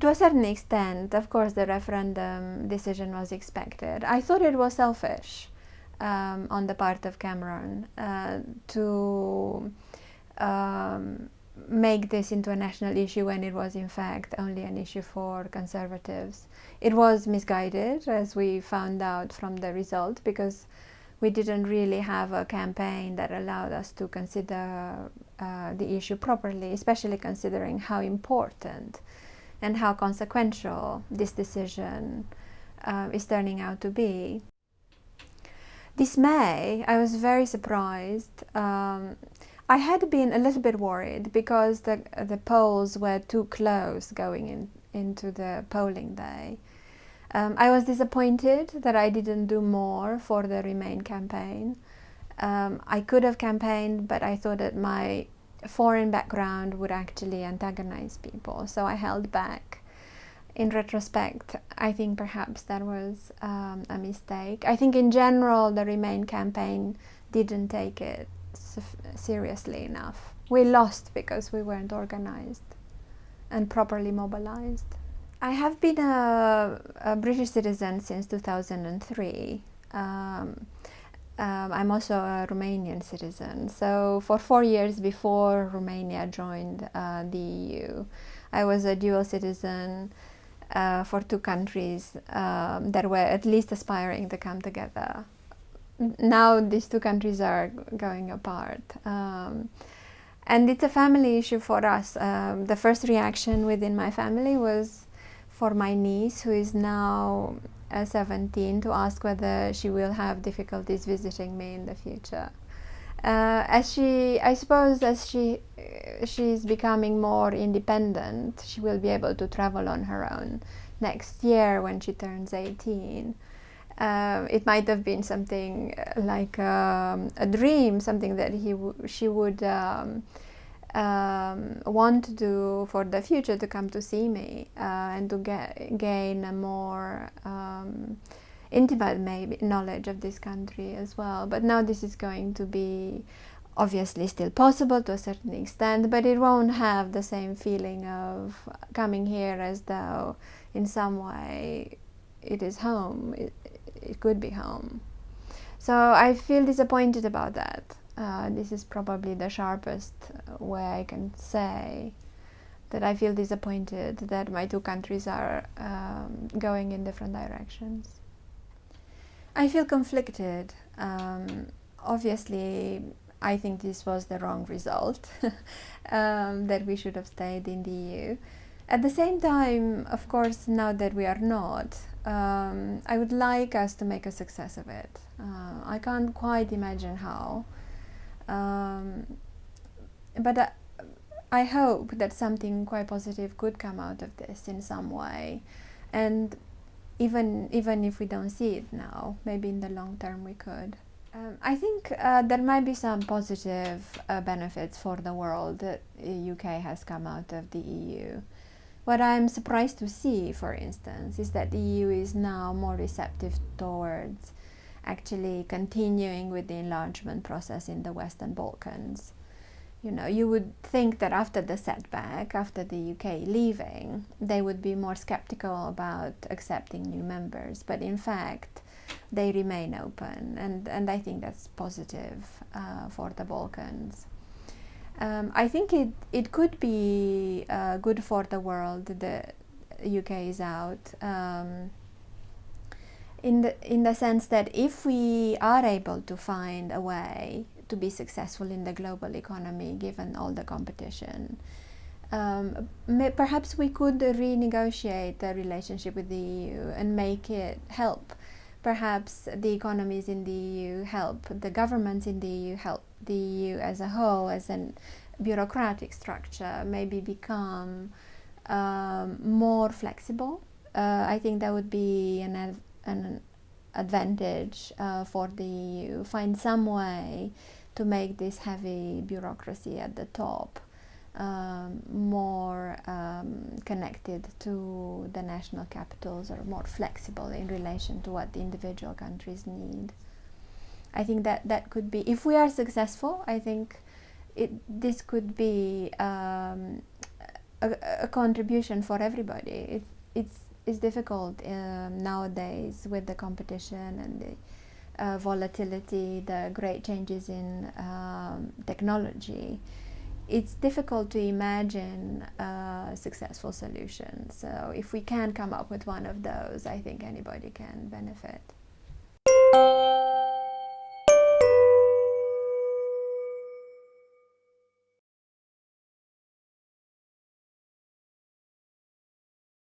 to a certain extent, of course, the referendum decision was expected. I thought it was selfish on the part of Cameron to make this into a national issue when it was in fact only an issue for Conservatives. It was misguided, as we found out from the result, because we didn't really have a campaign that allowed us to consider the issue properly, especially considering how important and how consequential this decision is turning out to be. This May, I was very surprised. I had been a little bit worried because the polls were too close going into the polling day. I was disappointed that I didn't do more for the Remain campaign. I could have campaigned, but I thought that my foreign background would actually antagonize people, so I held back. In retrospect, I think perhaps that was a mistake. I think in general the Remain campaign didn't take it seriously enough. We lost because we weren't organized and properly mobilized. I have been a British citizen since 2003. I'm also a Romanian citizen. So for 4 years before Romania joined the EU, I was a dual citizen for 2 countries that were at least aspiring to come together. Now these 2 countries are going apart. And it's a family issue for us. The first reaction within my family was for my niece, who is now 17, to ask whether she will have difficulties visiting me in the future. I suppose as she's becoming more independent, she will be able to travel on her own next year when she turns 18. It might have been something like a dream, something that she would want to do for the future, to come to see me and to gain a more intimate maybe knowledge of this country as well. But now this is going to be obviously still possible to a certain extent, but it won't have the same feeling of coming here as though in some way it is home. It could be home. So I feel disappointed about that. This is probably the sharpest way I can say that I feel disappointed that my 2 countries are going in different directions. I feel conflicted. Obviously, I think this was the wrong result, that we should have stayed in the EU. At the same time, of course, now that we are not, I would like us to make a success of it. I can't quite imagine how. But I hope that something quite positive could come out of this in some way. And even if we don't see it now, maybe in the long term we could. I think there might be some positive benefits for the world that the UK has come out of the EU. What I'm surprised to see, for instance, is that the EU is now more receptive towards actually continuing with the enlargement process in the Western Balkans. You know, you would think that after the setback, after the UK leaving, they would be more skeptical about accepting new members, but in fact they remain open, and I think that's positive for the Balkans. I think it could be good for the world that UK is out, in the sense that if we are able to find a way to be successful in the global economy, given all the competition, perhaps we could renegotiate the relationship with the EU and make it help. Perhaps the economies in the EU help, the governments in the EU help the EU as a whole, as a bureaucratic structure, maybe become more flexible. I think that would be an advantage for the EU. Find some way to make this heavy bureaucracy at the top more connected to the national capitals, or more flexible in relation to what the individual countries need. I think that could be, if we are successful, I think this could be a contribution for everybody. It's difficult nowadays with the competition and the volatility, the great changes in technology. It's difficult to imagine a successful solution. So if we can come up with one of those, I think anybody can benefit.